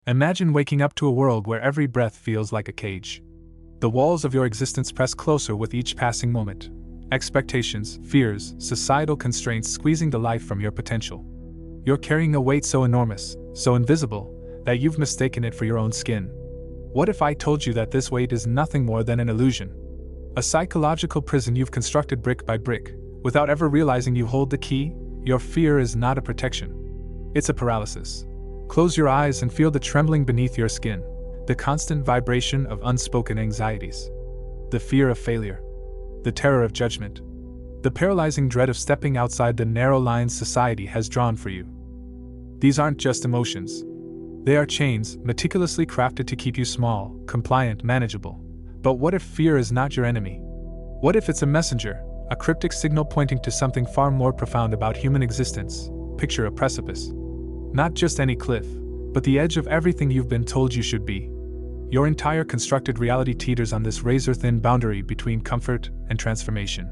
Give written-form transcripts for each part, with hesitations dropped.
Imagine waking up to a world where every breath feels like a cage. The walls of your existence press closer with each passing moment. Expectations, fears, societal constraints squeezing the life from your potential. You're carrying a weight so enormous, so invisible, that you've mistaken it for your own skin. What if I told you that this weight is nothing more than an illusion? A psychological prison you've constructed brick by brick, without ever realizing you hold the key. Your fear is not a protection. It's a paralysis. Close your eyes and feel the trembling beneath your skin, the constant vibration of unspoken anxieties. The fear of failure. The terror of judgment. The paralyzing dread of stepping outside the narrow lines society has drawn for you. These aren't just emotions. They are chains, meticulously crafted to keep you small, compliant, manageable. But what if fear is not your enemy? What if it's a messenger, a cryptic signal pointing to something far more profound about human existence? Picture a precipice. Not just any cliff, but the edge of everything you've been told you should be. Your entire constructed reality teeters on this razor-thin boundary between comfort and transformation.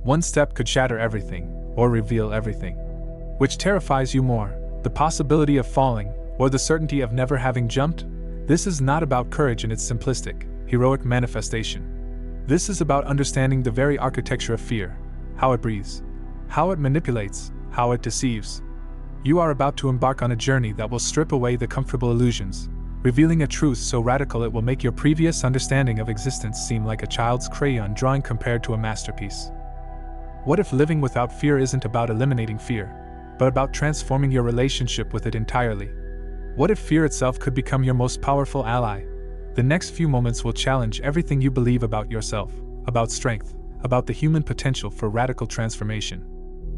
One step could shatter everything, or reveal everything. Which terrifies you more, the possibility of falling, or the certainty of never having jumped? This is not about courage in its simplistic, heroic manifestation. This is about understanding the very architecture of fear, how it breathes, how it manipulates, how it deceives. You are about to embark on a journey that will strip away the comfortable illusions, revealing a truth so radical it will make your previous understanding of existence seem like a child's crayon drawing compared to a masterpiece. What if living without fear isn't about eliminating fear, but about transforming your relationship with it entirely? What if fear itself could become your most powerful ally? The next few moments will challenge everything you believe about yourself, about strength, about the human potential for radical transformation.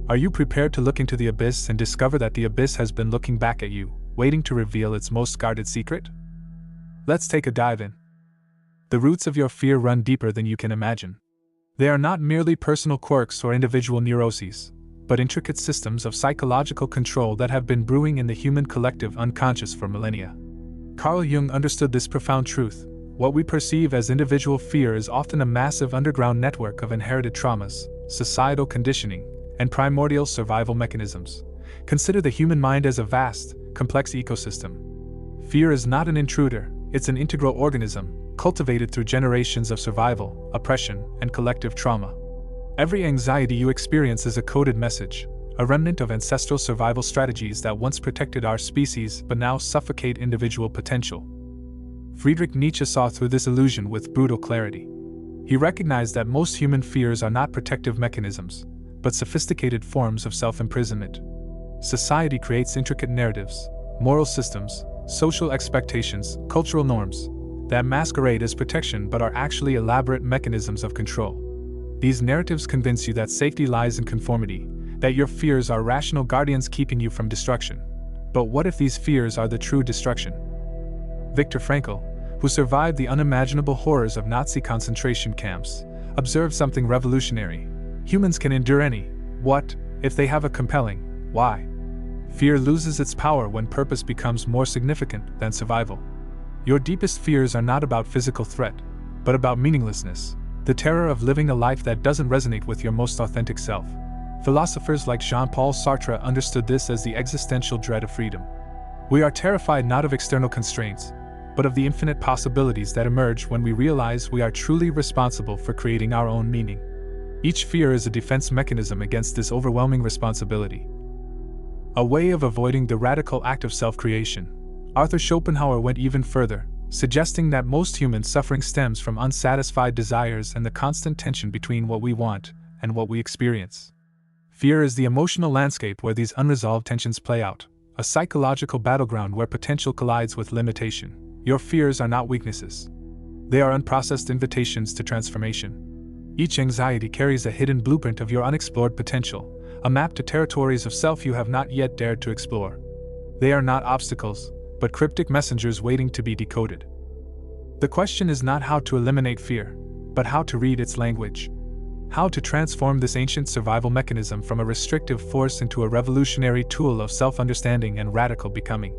Are you prepared to look into the abyss and discover that the abyss has been looking back at you, waiting to reveal its most guarded secret? Let's take a dive in. The roots of your fear run deeper than you can imagine. They are not merely personal quirks or individual neuroses, but intricate systems of psychological control that have been brewing in the human collective unconscious for millennia. Carl Jung understood this profound truth. What we perceive as individual fear is often a massive underground network of inherited traumas, societal conditioning, and primordial survival mechanisms. Consider the human mind as a vast, complex ecosystem. Fear is not an intruder, it's an integral organism, cultivated through generations of survival, oppression, and collective trauma. Every anxiety you experience is a coded message, a remnant of ancestral survival strategies that once protected our species but now suffocate individual potential. Friedrich Nietzsche saw through this illusion with brutal clarity. He recognized that most human fears are not protective mechanisms, but sophisticated forms of self-imprisonment. Society creates intricate narratives, moral systems, social expectations, cultural norms, that masquerade as protection but are actually elaborate mechanisms of control. These narratives convince you that safety lies in conformity, that your fears are rational guardians keeping you from destruction. But what if these fears are the true destruction? Viktor Frankl, who survived the unimaginable horrors of Nazi concentration camps, observed something revolutionary. Humans can endure any what if they have a compelling why. Fear loses its power when purpose becomes more significant than survival. Your deepest fears are not about physical threat, but about meaninglessness, the terror of living a life that doesn't resonate with your most authentic self. Philosophers like Jean-Paul Sartre understood this as the existential dread of freedom. We are terrified not of external constraints, but of the infinite possibilities that emerge when we realize we are truly responsible for creating our own meaning. Each fear is a defense mechanism against this overwhelming responsibility. A way of avoiding the radical act of self-creation. Arthur Schopenhauer went even further, suggesting that most human suffering stems from unsatisfied desires and the constant tension between what we want and what we experience. Fear is the emotional landscape where these unresolved tensions play out, a psychological battleground where potential collides with limitation. Your fears are not weaknesses. They are unprocessed invitations to transformation. Each anxiety carries a hidden blueprint of your unexplored potential, a map to territories of self you have not yet dared to explore. They are not obstacles, but cryptic messengers waiting to be decoded. The question is not how to eliminate fear, but how to read its language. How to transform this ancient survival mechanism from a restrictive force into a revolutionary tool of self-understanding and radical becoming.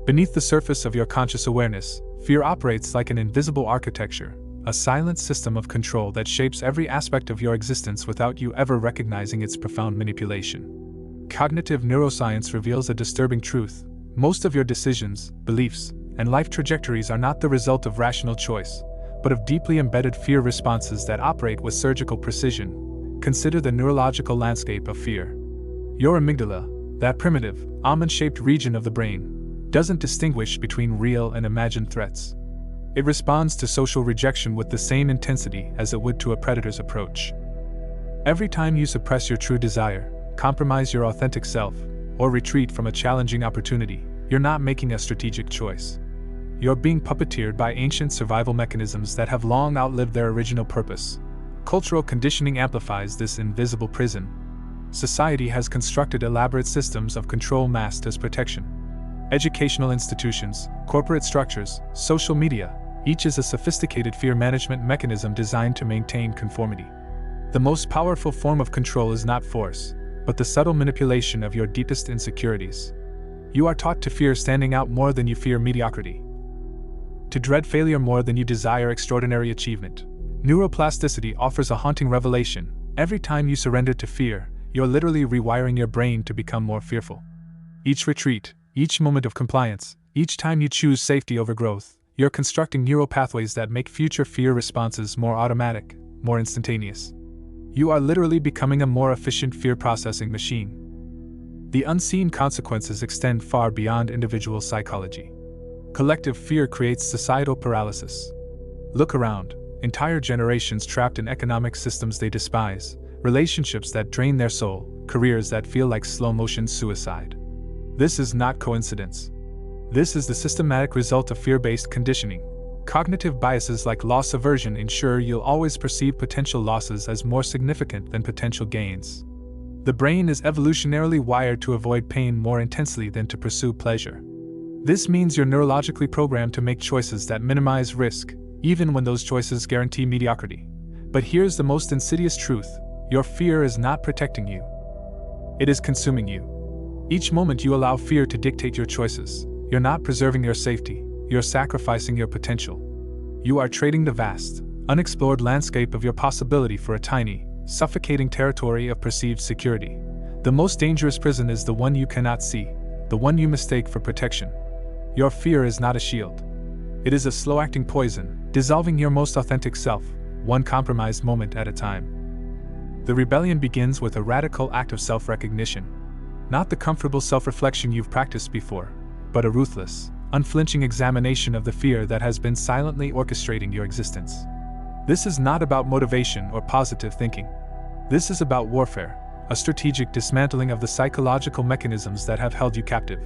Beneath the surface of your conscious awareness, fear operates like an invisible architecture, a silent system of control that shapes every aspect of your existence without you ever recognizing its profound manipulation. Cognitive neuroscience reveals a disturbing truth. Most of your decisions, beliefs, and life trajectories are not the result of rational choice, but of deeply embedded fear responses that operate with surgical precision. Consider the neurological landscape of fear. Your amygdala, that primitive, almond-shaped region of the brain, doesn't distinguish between real and imagined threats. It responds to social rejection with the same intensity as it would to a predator's approach. Every time you suppress your true desire, compromise your authentic self, or retreat from a challenging opportunity, you're not making a strategic choice. You're being puppeteered by ancient survival mechanisms that have long outlived their original purpose. Cultural conditioning amplifies this invisible prison. Society has constructed elaborate systems of control masked as protection. Educational institutions, corporate structures, social media, each is a sophisticated fear management mechanism designed to maintain conformity. The most powerful form of control is not force, but the subtle manipulation of your deepest insecurities. You are taught to fear standing out more than you fear mediocrity, to dread failure more than you desire extraordinary achievement. Neuroplasticity offers a haunting revelation. Every time you surrender to fear, you're literally rewiring your brain to become more fearful. Each retreat, each moment of compliance, each time you choose safety over growth, you're constructing neural pathways that make future fear responses more automatic, more instantaneous. You are literally becoming a more efficient fear processing machine. The unseen consequences extend far beyond individual psychology. Collective fear creates societal paralysis. Look around, entire generations trapped in economic systems they despise, relationships that drain their soul, careers that feel like slow-motion suicide. This is not coincidence. This is the systematic result of fear-based conditioning. Cognitive biases like loss aversion ensure you'll always perceive potential losses as more significant than potential gains. The brain is evolutionarily wired to avoid pain more intensely than to pursue pleasure. This means you're neurologically programmed to make choices that minimize risk, even when those choices guarantee mediocrity. But here's the most insidious truth: your fear is not protecting you. It is consuming you. Each moment you allow fear to dictate your choices, you're not preserving your safety, you're sacrificing your potential. You are trading the vast, unexplored landscape of your possibility for a tiny, suffocating territory of perceived security. The most dangerous prison is the one you cannot see, the one you mistake for protection. Your fear is not a shield. It is a slow-acting poison, dissolving your most authentic self, one compromised moment at a time. The rebellion begins with a radical act of self-recognition. Not the comfortable self-reflection you've practiced before, but a ruthless, unflinching examination of the fear that has been silently orchestrating your existence. This is not about motivation or positive thinking. This is about warfare, a strategic dismantling of the psychological mechanisms that have held you captive.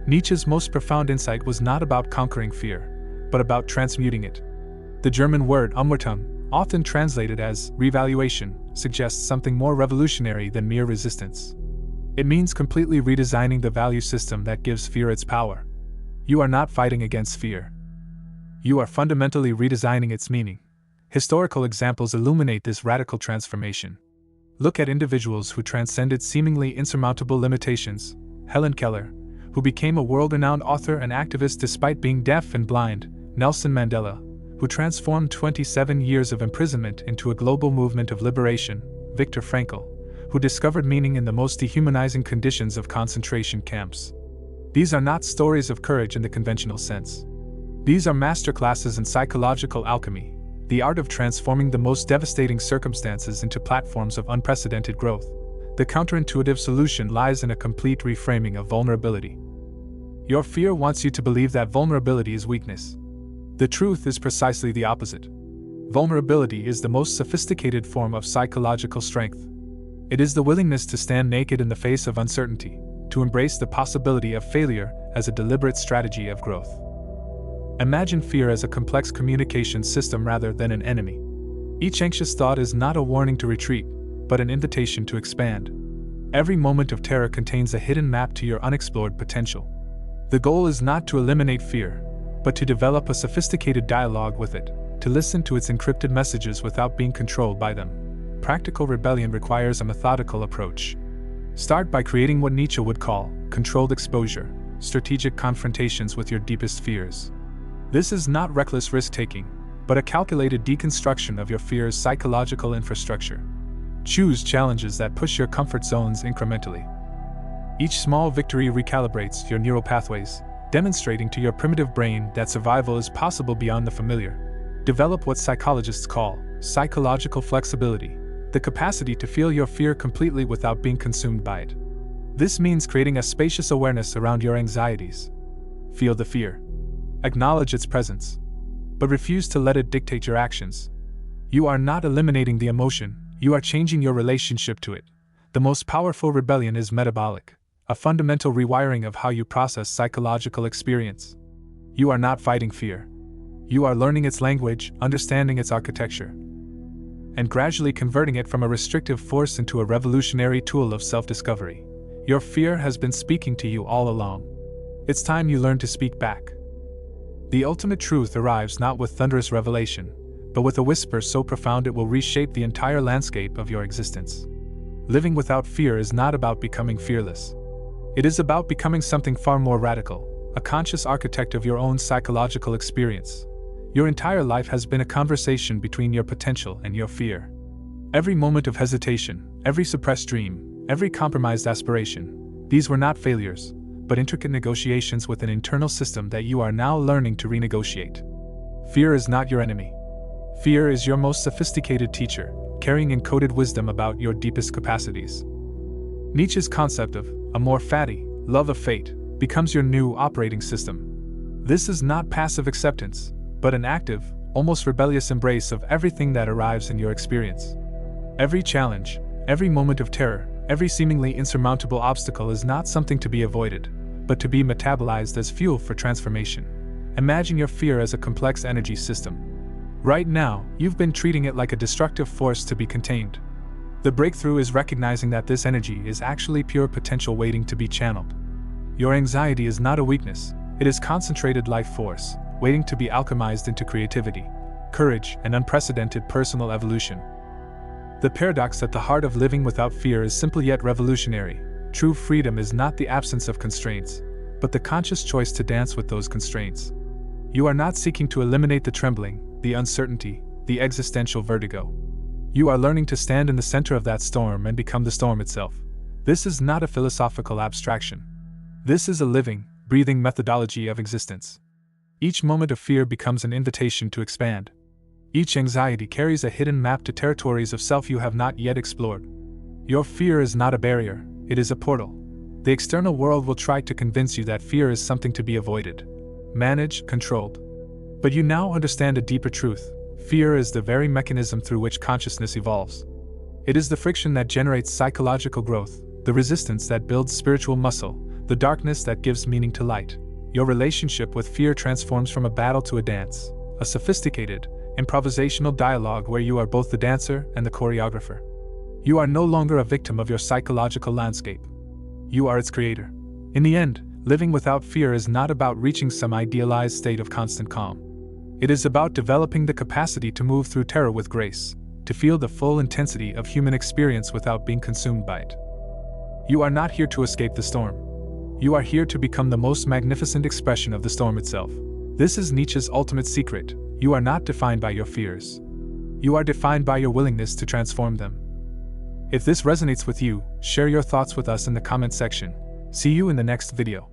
Nietzsche's most profound insight was not about conquering fear, but about transmuting it. The German word Umwertung, often translated as revaluation, suggests something more revolutionary than mere resistance. It means completely redesigning the value system that gives fear its power. You are not fighting against fear. You are fundamentally redesigning its meaning. Historical examples illuminate this radical transformation. Look at individuals who transcended seemingly insurmountable limitations. Helen Keller, who became a world-renowned author and activist despite being deaf and blind. Nelson Mandela, who transformed 27 years of imprisonment into a global movement of liberation. Viktor Frankl, who discovered meaning in the most dehumanizing conditions of concentration camps. These are not stories of courage in the conventional sense. These are masterclasses in psychological alchemy, the art of transforming the most devastating circumstances into platforms of unprecedented growth. The counterintuitive solution lies in a complete reframing of vulnerability. Your fear wants you to believe that vulnerability is weakness. The truth is precisely the opposite. Vulnerability is the most sophisticated form of psychological strength. It is the willingness to stand naked in the face of uncertainty, to embrace the possibility of failure as a deliberate strategy of growth. Imagine fear as a complex communication system rather than an enemy. Each anxious thought is not a warning to retreat, but an invitation to expand. Every moment of terror contains a hidden map to your unexplored potential. The goal is not to eliminate fear, but to develop a sophisticated dialogue with it, to listen to its encrypted messages without being controlled by them. Practical rebellion requires a methodical approach. Start by creating what Nietzsche would call controlled exposure, strategic confrontations with your deepest fears. This is not reckless risk-taking, but a calculated deconstruction of your fear's psychological infrastructure. Choose challenges that push your comfort zones incrementally. Each small victory recalibrates your neural pathways, demonstrating to your primitive brain that survival is possible beyond the familiar. Develop what psychologists call psychological flexibility, the capacity to feel your fear completely without being consumed by it. This means creating a spacious awareness around your anxieties. Feel the fear. Acknowledge its presence. But refuse to let it dictate your actions. You are not eliminating the emotion, you are changing your relationship to it. The most powerful rebellion is metabolic, a fundamental rewiring of how you process psychological experience. You are not fighting fear. You are learning its language, understanding its architecture, and gradually converting it from a restrictive force into a revolutionary tool of self-discovery. Your fear has been speaking to you all along. It's time you learn to speak back. The ultimate truth arrives not with thunderous revelation, but with a whisper so profound it will reshape the entire landscape of your existence. Living without fear is not about becoming fearless. It is about becoming something far more radical, a conscious architect of your own psychological experience. Your entire life has been a conversation between your potential and your fear. Every moment of hesitation, every suppressed dream, every compromised aspiration, these were not failures, but intricate negotiations with an internal system that you are now learning to renegotiate. Fear is not your enemy. Fear is your most sophisticated teacher, carrying encoded wisdom about your deepest capacities. Nietzsche's concept of amor fati, love of fate, becomes your new operating system. This is not passive acceptance, but an active, almost rebellious embrace of everything that arrives in your experience. Every challenge, every moment of terror, every seemingly insurmountable obstacle is not something to be avoided, but to be metabolized as fuel for transformation. Imagine your fear as a complex energy system. Right now, you've been treating it like a destructive force to be contained. The breakthrough is recognizing that this energy is actually pure potential waiting to be channeled. Your anxiety is not a weakness, it is concentrated life force, waiting to be alchemized into creativity, courage, and unprecedented personal evolution. The paradox at the heart of living without fear is simple yet revolutionary. True freedom is not the absence of constraints, but the conscious choice to dance with those constraints. You are not seeking to eliminate the trembling, the uncertainty, the existential vertigo. You are learning to stand in the center of that storm and become the storm itself. This is not a philosophical abstraction. This is a living, breathing methodology of existence. Each moment of fear becomes an invitation to expand. Each anxiety carries a hidden map to territories of self you have not yet explored. Your fear is not a barrier, it is a portal. The external world will try to convince you that fear is something to be avoided, managed, controlled. But you now understand a deeper truth. Fear is the very mechanism through which consciousness evolves. It is the friction that generates psychological growth, the resistance that builds spiritual muscle, the darkness that gives meaning to light. Your relationship with fear transforms from a battle to a dance, a sophisticated, improvisational dialogue where you are both the dancer and the choreographer. You are no longer a victim of your psychological landscape. You are its creator. In the end, living without fear is not about reaching some idealized state of constant calm. It is about developing the capacity to move through terror with grace, to feel the full intensity of human experience without being consumed by it. You are not here to escape the storm. You are here to become the most magnificent expression of the storm itself. This is Nietzsche's ultimate secret. You are not defined by your fears. You are defined by your willingness to transform them. If this resonates with you, share your thoughts with us in the comment section. See you in the next video.